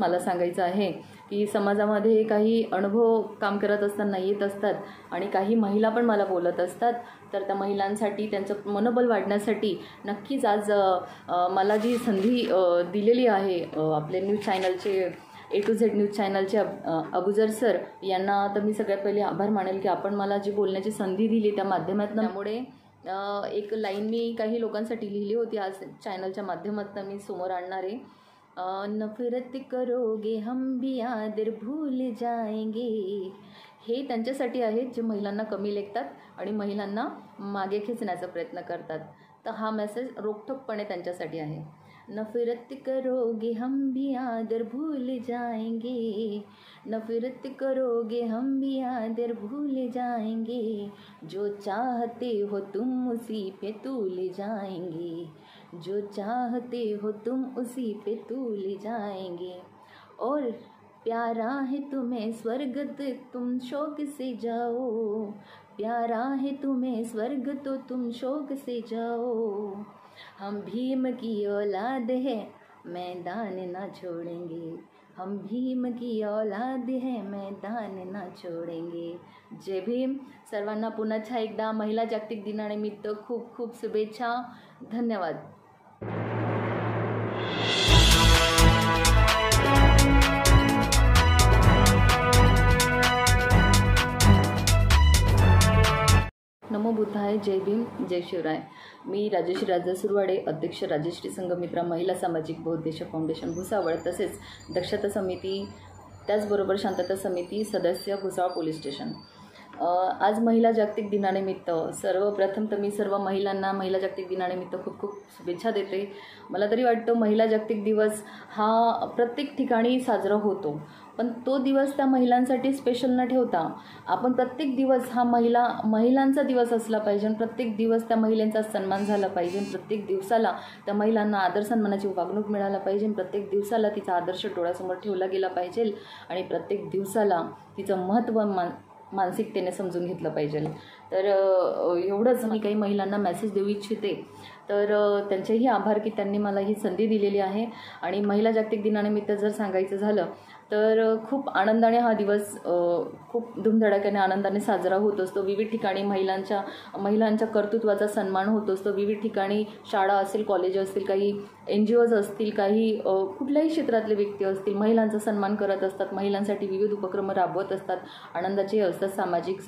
मला सांगायचं आहे की समाजामध्ये काही अनुभव काम करत असताना येत असतात आणि काही महिला पण मला बोलत असतात. तर त्या महिलांसाठी त्यांचं मनोबल वाढण्यासाठी नक्कीच आज मला जी संधी दिलेली आहे आपले न्यूज चॅनलचे A to Z न्यूज चॅनलचे अबुजर सर यांना तर मी सगळ्यात पहिले आभार मानेल की आपण मला जी बोलण्याची संधी दिली त्या माध्यमातून. त्यामुळे एक लाईन मी काही लोकांसाठी लिहिली होती, आज चॅनलच्या माध्यमातून मी समोर आणणार आहे. नफरत करोगे हम भी आदर भूल जाएंगे. हे त्यांच्यासाठी आहे जे महिलांना कमी लेखतात आणि महिलांना मागे खेचण्याचा प्रयत्न करतात. तर हा मेसेज रोखठोकपणे त्यांच्यासाठी आहे. नफरत करोगे हम भी आदर भूल जाएंगे. नफरत करोगे हम भी आदर भूल जाएंगे. जो चाहते हो तुम उसी पे तूल जाएंगे. जो चाहते हो तुम उसी पे तूल जाएंगे. और प्यारा है तुम्हें स्वर्ग तो तुम शौक से जाओ. प्यारा है तुम्हें स्वर्ग तो तुम शौक से जाओ. हम भीम की औलाद है मैदान ना छोड़ेंगे. हम भीम की औलाद है मैदान ना छोड़ेंगे. जय भीम. सर्वांना पुन्हा एकदा महिला जागतिक दिनानिमित्त खूप खूप शुभेच्छा. धन्यवाद. नमो बुद्धाय. जय भीम. जय शिवराय. मी राजश्री राजा सुरवाडे, अध्यक्ष राजश्री संघमित्रा महिला सामाजिक बहुउद्देशीय फाउंडेशन भुसावळ, तसेच दक्षता समिती, त्याचबरोबर शांतता समिती सदस्य भुसावळ पोलीस स्टेशन. आज महिला जागतिक दिनानिमित्त सर्वप्रथम तर मी सर्व महिलांना महिला जागतिक दिनानिमित्त खूप खूप शुभेच्छा देते. मला तरी वाटतं महिला जागतिक दिवस हा प्रत्येक ठिकाणी साजरा होतो, पण तो दिवस त्या महिलांसाठी स्पेशल न ठेवता आपण प्रत्येक दिवस हा महिलांचा दिवस असला पाहिजे. प्रत्येक दिवस त्या महिलांचा सन्मान झाला पाहिजे. प्रत्येक दिवसाला त्या महिलांना आदर सन्मानाची वागणूक मिळायला पाहिजे. प्रत्येक दिवसाला तिचा आदर्श डोळ्यासमोर ठेवला गेला पाहिजे आणि प्रत्येक दिवसाला तिचं महत्त्व मानसिकतेने समजून घेतलं पाहिजे. तर एवढंच मी काही महिलांना मेसेज देऊ इच्छिते. तर त्यांचेही आभार की त्यांनी मला ही संधी दिलेली आहे. आणि महिला जागतिक दिनानिमित्त जर सांगायचं झालं तर खूप आनंदाने हा दिवस खूप धूमधडाक्याने आनंदाने साजरा होत असतो. विविध ठिकाणी महिलांच्या कर्तृत्वाचा सन्मान होत असतो. विविध ठिकाणी शाळा असेल, कॉलेज असतील, काही NGOज असतील, काही कुठल्याही क्षेत्रातले व्यक्ती असतील, महिलांचा सन्मान करत असतात. महिलांसाठी विविध उपक्रम राबवत असतात. आनंदाचे असतात. सामाजिक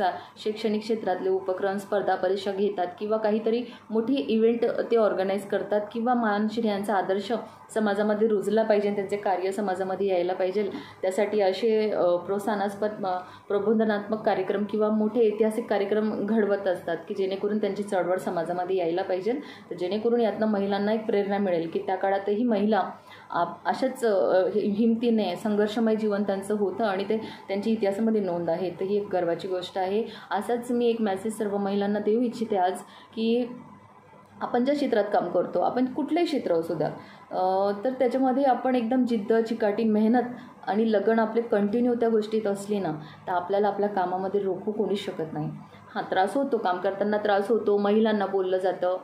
शैक्षणिक क्षेत्रातले उपक्रम, स्पर्धा परीक्षा घेतात किंवा काहीतरी मोठी इव्हेंट ते ऑर्गनाईज करतात किंवा मानश्रियांचा आदर्श समाजामध्ये रुजला पाहिजे, त्यांचे कार्य समाजामध्ये यायला पाहिजे. त्यासाठी असे प्रोत्साहनास्पद प्रबोधनात्मक कार्यक्रम किंवा मोठे ऐतिहासिक कार्यक्रम घडवत असतात की जेणेकरून त्यांची चळवळ समाजामध्ये यायला पाहिजे. तर जेणेकरून यातनं महिलांना एक प्रेरणा मिळेल की त्या काळातही महिला अशाच हिमतीने संघर्षमय जीवन त्यांचं होतं आणि ते त्यांची इतिहासामध्ये नोंद आहे. तर ही एक गर्वाची गोष्ट आहे. असाच मी एक मेसेज सर्व महिलांना देऊ इच्छिते आज की आपण ज्या क्षेत्रात काम करतो, आपण कुठलंही क्षेत्र असू द्या, तर त्याच्यामध्ये आपण एकदम जिद्द, चिकाटी, मेहनत आणि लगन आपले कंटिन्यू त्या गोष्टीत असली ना तर आपल्याला आपल्या कामामध्ये रोखू कोणीच शकत नाही. हां, त्रास होतो, काम करताना त्रास होतो, महिलांना बोललं जातं,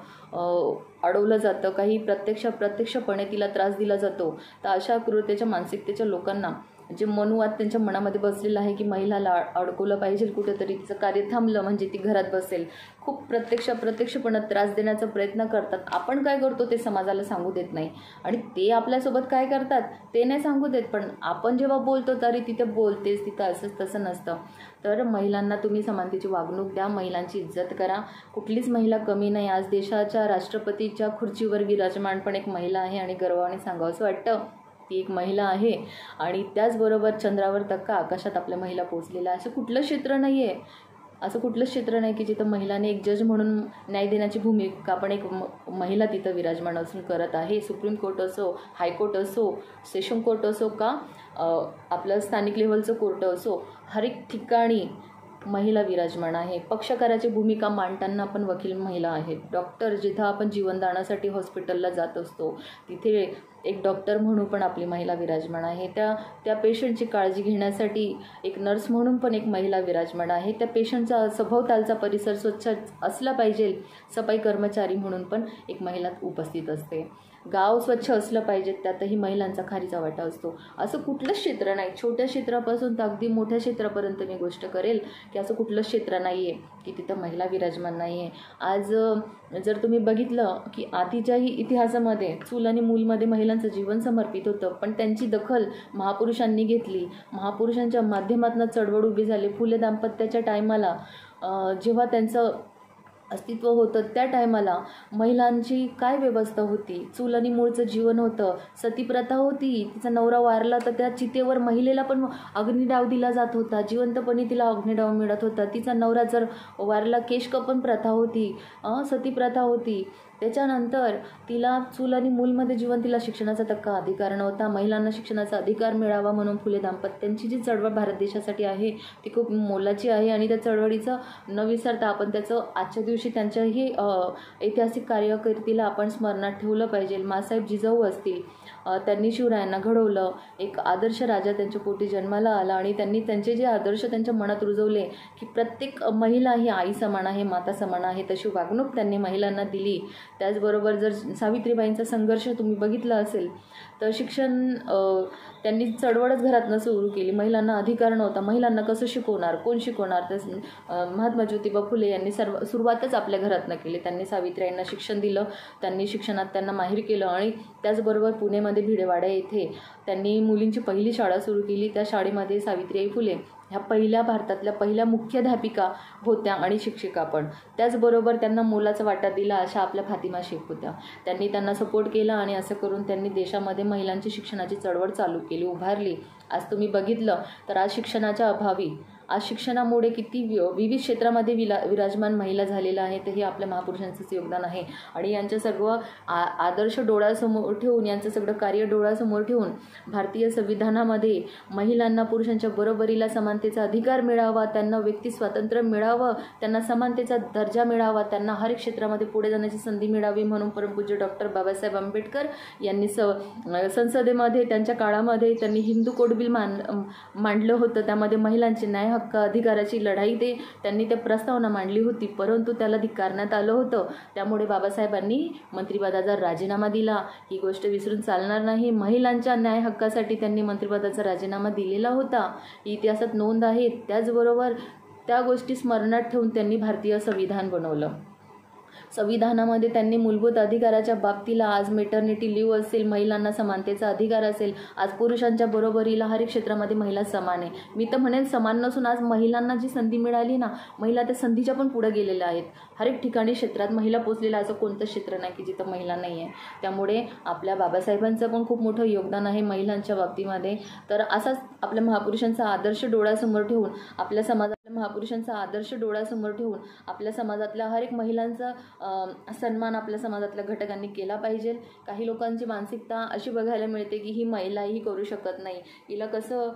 अडवलं जातं, काही प्रत्यक्षपणे तिला त्रास दिला जातो. तर अशा क्रूरतेच्या मानसिकतेच्या लोकांना जे मनोवाद त्यांच्या मनामध्ये बसलेलं आहे की महिलाला अडकवलं पाहिजे, कुठेतरी तिचं कार्य थांबलं म्हणजे ती घरात बसेल, खूप प्रत्यक्षपणे त्रास देण्याचा प्रयत्न करतात. आपण काय करतो ते समाजाला सांगू देत नाही आणि ते आपल्यासोबत काय करतात ते नाही सांगू देत. पण आपण जेव्हा बोलतो तरी तिथे बोलतेच, तिथं असंच तसं नसतं. तर महिलांना तुम्ही समानतेची वागणूक द्या, महिलांची इज्जत करा. कुठलीच महिला कमी नाही. आज देशाच्या राष्ट्रपतीच्या खुर्चीवर विराजमान पण एक महिला आहे आणि गर्वाने सांगावंसं वाटतं ती एक महिला आहे. आणि त्याचबरोबर चंद्रावर धक्का आकाशात आपल्या महिला पोचलेल्या. असं कुठलं क्षेत्र नाही की जिथं महिलाने एक जज म्हणून न्याय देण्याची भूमिका पण एक महिला तिथं विराजमान असून करत आहे. सुप्रीम कोर्ट असो, हायकोर्ट असो, सेशन कोर्ट असो का आपलं स्थानिक लेव्हलचं कोर्ट असो, हर एक ठिकाणी महिला विराजमान आहे. पक्षकाराची भूमिका मांडताना पण वकील महिला आहेत. डॉक्टर, जिथं आपण जीवनदानासाठी हॉस्पिटलला जात असतो तिथे एक डॉक्टर म्हणून पण आपली महिला विराजमान आहे. त्या पेशंटची काळजी घेण्यासाठी एक नर्स म्हणून पण एक महिला विराजमान आहे. त्या पेशंटचा सभोवतालचा परिसर स्वच्छ असला पाहिजे, सफाई कर्मचारी म्हणून पण एक महिला उपस्थित असते. गाव स्वच्छ असलं पाहिजे, त्यातही महिलांचा खारीचा वाटा असतो. असं कुठलंच क्षेत्र नाही, छोट्या क्षेत्रापासून तर अगदी मोठ्या क्षेत्रापर्यंत मी गोष्ट करेल की असं कुठलंच क्षेत्र नाही आहे की तिथं महिला विराजमान नाही आहे. आज जर तुम्ही बघितलं की आधीच्याही इतिहासामध्ये चूल आणि मूलमध्ये महिलांचं जीवन समर्पित होतं, पण त्यांची दखल महापुरुषांनी घेतली. महापुरुषांच्या माध्यमातून चळवळ उभी झाली. फुले दाम्पत्याच्या टायमाला जेव्हा त्यांचं अस्तित्व होतं त्या टायमाला महिलांची काय व्यवस्था होती. चूल आणि मूळचं जीवन होतं, सतीप्रथा होती. तिचा नवरा वारला तर त्या चितेवर महिलेला पण अग्निडाव दिला जात होता, जिवंतपणी तिला अग्निडाव मिळत होता. तिचा नवरा जर वारला केशकपन प्रथा होती, सतीप्रथा होती. त्याच्यानंतर तिला चूल आणि मूलमध्ये जीवन, तिला शिक्षणाचा तक्का अधिकार नव्हता. महिलांना शिक्षणाचा अधिकार मिळावा म्हणून फुले दाम्पत्यांची जी चळवळ भारत देशासाठी आहे ती खूप मोलाची आहे. आणि त्या चळवळीचं न विसरता आपण त्याचं आजच्या दिवशी त्यांच्याही ऐतिहासिक कार्यकिर्दीला आपण स्मरणात ठेवलं पाहिजे. मासाहेब जिजाऊ असतील, त्यांनी शिवरायांना घडवलं. एक आदर्श राजा त्यांच्या पोटी जन्माला आला आणि त्यांनी त्यांचे जे आदर्श त्यांच्या मनात रुजवले की प्रत्येक महिला ही आई समान आहे, माता समान आहे, तशी वागणूक त्यांनी महिलांना दिली. त्याचबरोबर जर सावित्रीबाईंचा संघर्ष तुम्ही बघितला असेल तर शिक्षण त्यांनी चळवळच घरातनं सुरू केली. महिलांना अधिकार नव्हता, महिलांना कसं शिकवणार, कोण शिकवणार. तर महात्मा ज्योतिबा फुले यांनी सुरुवातच आपल्या घरातनं केली. त्यांनी सावित्रीबाईंना शिक्षण दिलं, त्यांनी शिक्षणात त्यांना माहीर केलं. आणि त्याचबरोबर पुणेमध्ये भिडेवाडा येथे त्यांनी मुलींची पहिली शाळा सुरू केली. त्या शाळेमध्ये सावित्रीबाई फुले ह्या पहिल्या भारतातल्या पहिल्या मुख्याध्यापिका होत्या आणि शिक्षिका पण. त्याचबरोबर त्यांना मोलाचा वाटा दिला अशा आपल्या फातिमा शेख होत्या. त्यांनी त्यांना सपोर्ट केला आणि असं करून त्यांनी देशामध्ये महिलांची शिक्षणाची चळवळ चालू केली, उभारली. आज तुम्ही बघितलं तर आज शिक्षणाच्या अभावी, आज शिक्षणामुळे किती विविध क्षेत्रामध्ये विराजमान महिला झालेल्या आहेत. हे आपल्या महापुरुषांचंच योगदान आहे. आणि यांचं सर्व आदर्श डोळ्यासमोर ठेवून, यांचं सगळं कार्य डोळ्यासमोर ठेवून भारतीय संविधानामध्ये महिलांना पुरुषांच्या बरोबरीला समानतेचा अधिकार मिळावा, त्यांना व्यक्ती स्वातंत्र्य मिळावं, त्यांना समानतेचा दर्जा मिळावा, त्यांना हर क्षेत्रामध्ये पुढे जाण्याची संधी मिळावी म्हणून परमपूज्य डॉक्टर बाबासाहेब आंबेडकर यांनी संसदेमध्ये त्यांच्या काळामध्ये त्यांनी हिंदू कोड बिल मांडलं होतं. त्यामध्ये महिलांचे न्याय हक्क अधिकाराची लढाई त्यांनी ते प्रस्तावना मांडली होती, परंतु त्याला धिक्कारण्यात आलं होतं. त्यामुळे बाबासाहेबांनी मंत्रिपदाचा राजीनामा दिला. ही गोष्ट विसरून चालणार नाही. महिलांच्या न्याय हक्कासाठी त्यांनी मंत्रिपदाचा राजीनामा दिलेला होता, इतिहासात नोंद आहे. त्याचबरोबर त्या गोष्टी स्मरणात ठेवून त्यांनी भारतीय संविधान बनवलं. संविधानामध्ये त्यांनी मूलभूत अधिकाराच्या बाबतीला, आज मेटर्निटी लिव्ह असेल, महिलांना समानतेचा अधिकार असेल, आज पुरुषांच्या बरोबरीला हर एक क्षेत्रामध्ये महिला समान आहे. मी तर म्हणेन समान नसून आज महिलांना जी संधी मिळाली ना, महिला त्या संधीच्या पण पुढे गेलेल्या आहेत. हर एक ठिकाणी क्षेत्रात महिला पोचलेला असं कोणतं क्षेत्र नाही की जिथं महिला नाही आहे. त्यामुळे आपल्या बाबासाहेबांचं पण खूप मोठं योगदान आहे महिलांच्या बाबतीमध्ये. तर असाच आपल्या महापुरुषांचा आदर्श डोळ्यासमोर ठेवून, आपल्या महापुरुषांचा आदर्श डोळ्यासमोर ठेवून आपल्या समाजातल्या हर एक महिलांचा सन्मान आपल्या समाजातल्या घटकांनी केला पाहिजे. काही लोकांची मानसिकता अशी बघायला मिळते की ही महिलाही करू शकत नाही, हिला कसं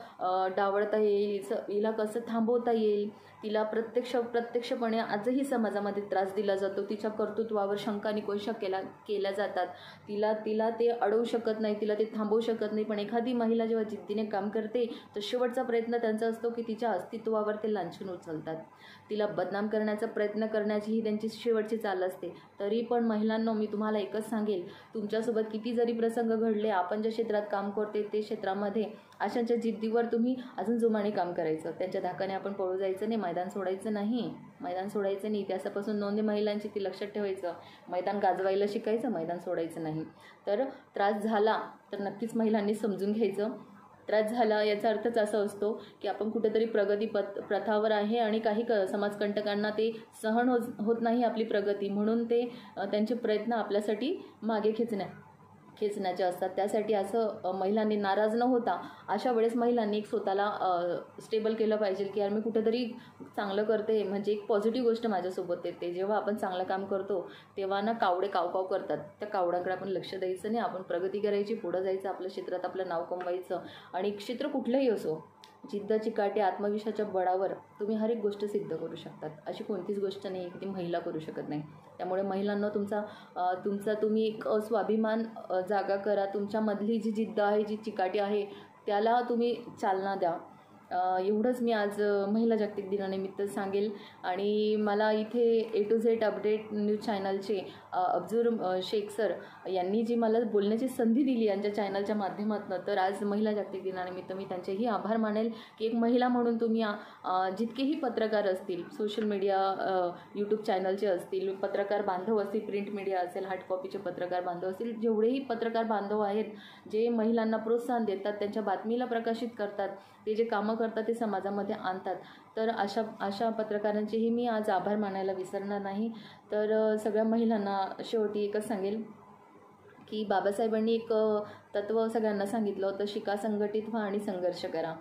डावळता येईल, हिला कसं थांबवता येईल. तिला प्रत्यक्षपणे आजही समाजामध्ये त्रास दिला जातो. तिच्या कर्तृत्वावर शंका निकोशा केल्या जातात. तिला ते अडवू शकत नाही, तिला ते थांबवू शकत नाही. पण एखादी महिला जेव्हा जिद्दीने काम करते तर शेवटचा प्रयत्न त्यांचा असतो की तिच्या अस्तित्वावर ते लांछन उचलतात. तिला बदनाम करण्याचा प्रयत्न करण्याची ही त्यांची शेवटची चाल असते. तरी पण महिलांनो, मी तुम्हाला एकच सांगेल, तुमच्यासोबत किती जरी प्रसंग घडले, आपण ज्या क्षेत्रात काम करते ते क्षेत्रामध्ये अशांच्या जिद्दीवर तुम्ही अजून जोमाने काम करायचं. त्यांच्या धाकाने आपण पळू जायचं नाही, मैदान सोडायचं नाही. इतिहासापासून नोंद महिलांची, ती लक्षात ठेवायचं. मैदान गाजवायला शिकायचं, मैदान सोडायचं नाही. तर त्रास झाला तर नक्कीच महिलांनी समजून घ्यायचं. त्रास झाला याचा अर्थच असा असतो की आपण कुठेतरी प्रगती प्रथावर आहे आणि काही समाजकंटकांना ते सहन होत नाही आपली प्रगती, म्हणून ते त्यांचे प्रयत्न आपल्यासाठी मागे खेचण्याचे असतात. त्यासाठी असं महिलांनी नाराज न होता अशा वेळेस महिलांनी एक स्वतःला स्टेबल केलं पाहिजे की यार मी कुठेतरी चांगलं करते, म्हणजे एक पॉझिटिव्ह गोष्ट माझ्यासोबत येते. जेव्हा आपण चांगलं काम करतो तेव्हा ना कावडे कावकाव करतात, त्या कावड्यांकडे आपण लक्ष द्यायचं नाही. आपण प्रगती करायची, पुढं जायचं, आपल्या क्षेत्रात आपलं नाव कमवायचं. आणि क्षेत्र कुठलंही असो, जिद्द चिकाटी आत्मविश्वासाच्या बळावर तुम्ही हर एक गोष्ट सिद्ध करू शकतात. अशी कोणतीच गोष्ट नाही की ती महिला करू शकत नाही. त्यामुळे महिलांना तुमचा तुम्ही एक स्वाभिमान जागा करा. तुमच्यामधली जी जिद्द आहे, जी चिकाटी आहे, त्याला तुम्ही चालना द्या. एवढंच मी आज महिला जागतिक दिनानिमित्त सांगेल. आणि मला इथे A to Z update news चॅनलचे अब्दुर शेख सर यांनी जी मला बोलण्याची संधी दिली यांच्या चॅनलच्या माध्यमातून, तर आज महिला जागतिक दिनानिमित्त मी त्यांचेही आभार मानेल की एक महिला म्हणून तुम्ही जितकेही पत्रकार असतील, सोशल मीडिया यूट्यूब चॅनलचे असतील, पत्रकार बांधव असतील, प्रिंट मीडिया असेल, हार्ड कॉपीचे पत्रकार बांधव असतील, जेवढेही पत्रकार बांधव आहेत जे महिलांना प्रोत्साहन देतात, त्यांच्या बातमीला प्रकाशित करतात, ते जे कामं करतात ते समाजामध्ये आणतात, तर अशा पत्रकारांचेही मी आज आभार मानायला विसरणार नाही. तर सगळ्या महिलांना शेवटी एकच सांगेल की बाबासाहेबांनी एक तत्त्व सगळ्यांना सांगितलं होतं, शिका, संघटित व्हा आणि संघर्ष करा.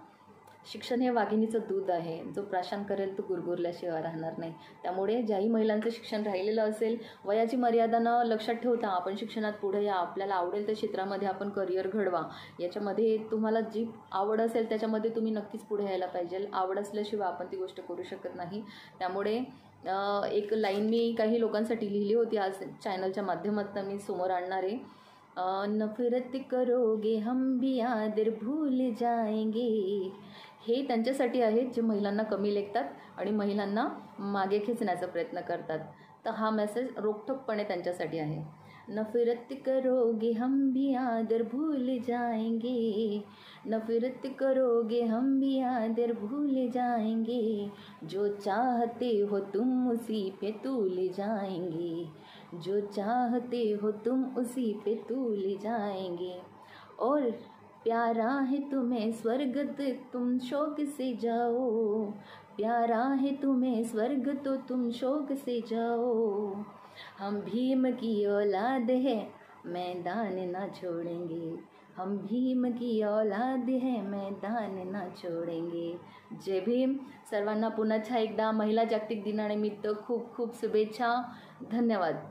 शिक्षण हे वाघिणीचं दूध आहे, जो प्राशन करेल तो गुरगुरल्याशिवाय राहणार नाही. त्यामुळे ज्याही महिलांचं शिक्षण राहिलेलं असेल, वयाची मर्यादा न लक्षात ठेवता आपण शिक्षणात पुढे या, आपल्याला आवडेल त्या क्षेत्रामध्ये आपण करिअर घडवा. याच्यामध्ये तुम्हाला जी आवड असेल त्याच्यामध्ये तुम्ही नक्कीच पुढे यायला पाहिजे. आवड असल्याशिवाय आपण ती गोष्ट करू शकत नाही. त्यामुळे एक लाईन मी काही लोकांसाठी लिहिली होती, आज चॅनलच्या माध्यमातून मी समोर आणणार आहे. नफरत करोगे हम भी आदर भूल जाएंगे. हे त्यांच्यासाठी आहेत जे महिलांना कमी लेखतात आणि महिलांना मागे खेचण्याचा प्रयत्न करतात. तर हा मेसेज रोखठोकपणे त्यांच्यासाठी आहे. नफरत करोगे हम भी आदर भूल जाएंगे, नफरत करोगे हम भी आदर भूल जाएंगे, जो चाहते हो तुम उसी पे तूल जाएंगे, जो चाहते हो तुम उसी पे तूल जाएंगे. और प्यारा है तुम्हें स्वर्ग तो तुम शौक से जाओ, प्यारा है तुम्हें स्वर्ग तो तुम शौक से जाओ. हम भीम की औलाद है मैदान ना छोड़ेंगे, हम भीम की औलाद है मैदान ना छोड़ेंगे. जय भीम. सर्वांना पुन्हा एकदा महिला जागतिक दिनानिमित्त खूप खूप शुभेच्छा. धन्यवाद.